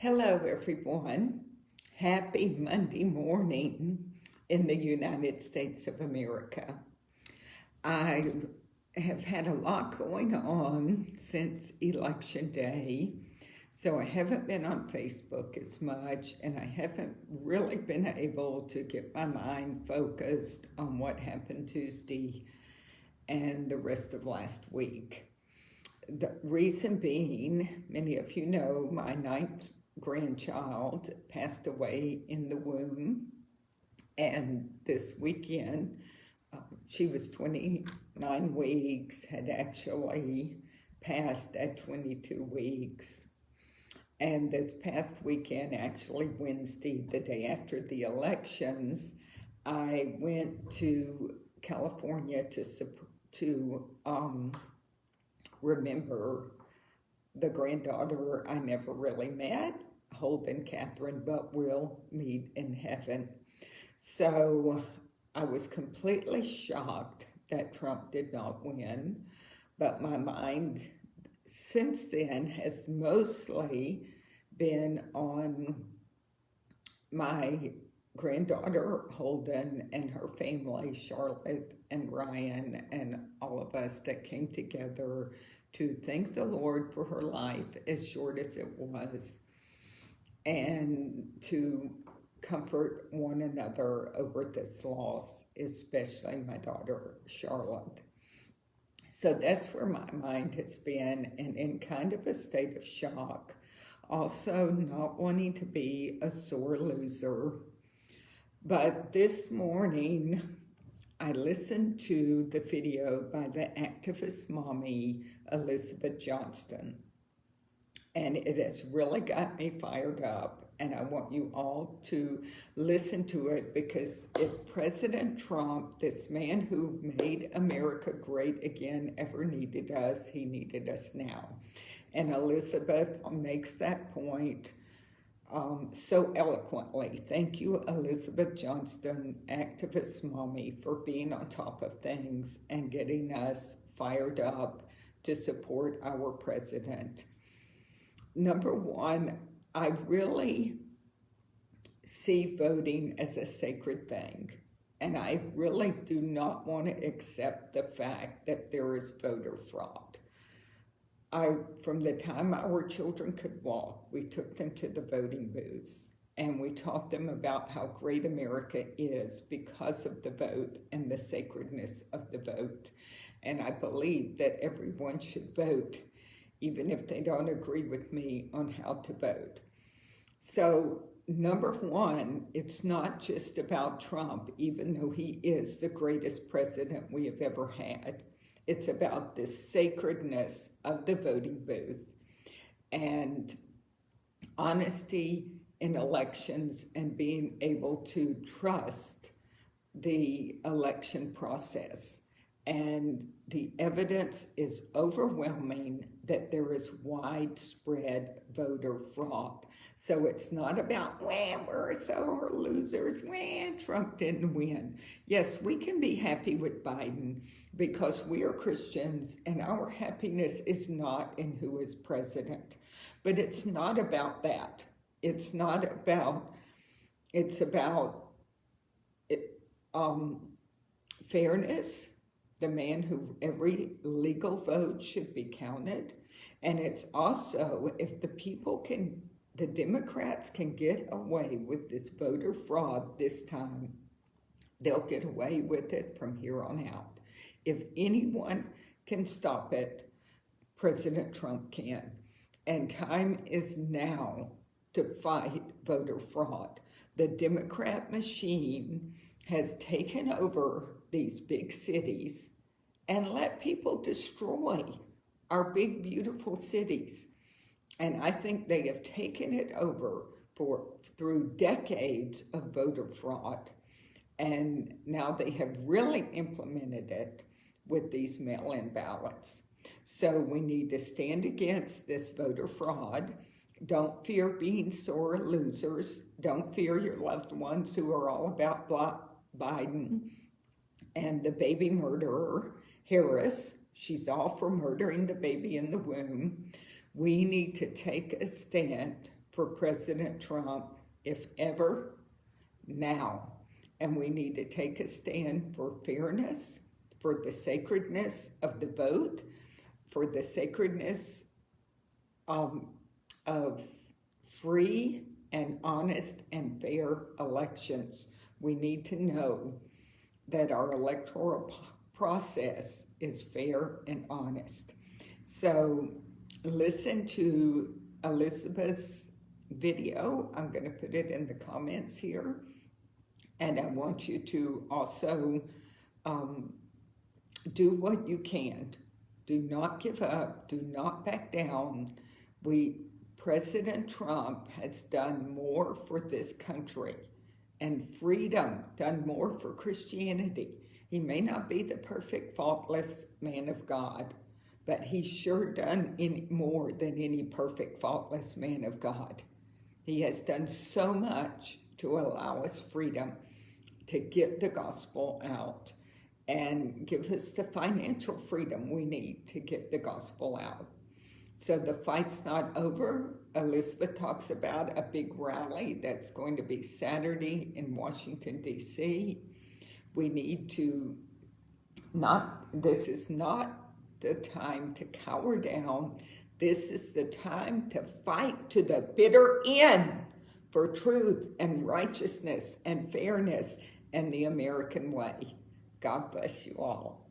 Hello, everyone. Happy Monday morning in the United States of America. I have had a lot going on since Election Day, so I haven't been on Facebook as much, and I haven't really been able to get my mind focused on what happened Tuesday and the rest of last week. The reason being, many of you know, my ninth grandchild passed away in the womb, and this weekend she was 29 weeks, had actually passed at 22 weeks. And this past weekend, actually Wednesday, the day after the elections, I went to California to remember the granddaughter I never really met, Holden Catherine, but will meet in heaven. So I was completely shocked that Trump did not win, but my mind since then has mostly been on my granddaughter Holden and her family, Charlotte and Ryan, and all of us that came together to thank the Lord for her life, as short as it was, and to comfort one another over this loss, especially my daughter Charlotte. So that's where my mind has been, and in kind of a state of shock, also not wanting to be a sore loser. But this morning, I listened to the video by the activist mommy, Elizabeth Johnston, and it has really got me fired up, and I want you all to listen to it, because if President Trump, this man who made America great again, ever needed us, he needed us now. And Elizabeth makes that point so eloquently. Thank you, Elizabeth Johnston, activist mommy, for being on top of things and getting us fired up to support our president. Number one, I really see voting as a sacred thing, and I really do not want to accept the fact that there is voter fraud. From the time our children could walk, we took them to the voting booths, and we taught them about how great America is because of the vote and the sacredness of the vote. And I believe that everyone should vote, even if they don't agree with me on how to vote. So, number one, it's not just about Trump, even though he is the greatest president we have ever had. It's about the sacredness of the voting booth and honesty in elections and being able to trust the election process. And the evidence is overwhelming that there is widespread voter fraud. So it's not about, we're sore losers, Trump didn't win. Yes, we can be happy with Biden because we are Christians and our happiness is not in who is president. But it's not about that. It's about fairness, the man who every legal vote should be counted. And it's also, if the Democrats can get away with this voter fraud this time, they'll get away with it from here on out. If anyone can stop it, President Trump can. And time is now to fight voter fraud. The Democrat machine has taken over these big cities and let people destroy our big, beautiful cities. And I think they have taken it over through decades of voter fraud. And now they have really implemented it with these mail-in ballots. So we need to stand against this voter fraud. Don't fear being sore losers. Don't fear your loved ones who are all about Biden and the baby murderer, Harris. She's all for murdering the baby in the womb. We need to take a stand for President Trump, if ever, now. And we need to take a stand for fairness, for the sacredness of the vote, for the sacredness of free and honest and fair elections. We need to know that our electoral process is fair and honest. So listen to Elizabeth's video. I'm going to put it in the comments here. And I want you to also do what you can. Do not give up. Do not back down. President Trump has done more for this country and freedom, done more for Christianity. He may not be the perfect, faultless man of God, but he's sure done more than any perfect, faultless man of God. He has done so much to allow us freedom, to get the gospel out, and give us the financial freedom we need to get the gospel out. So the fight's not over. Elizabeth talks about a big rally that's going to be Saturday in Washington, D.C. We need to this is not the time to cower down. This is the time to fight to the bitter end for truth and righteousness and fairness and the American way. God bless you all.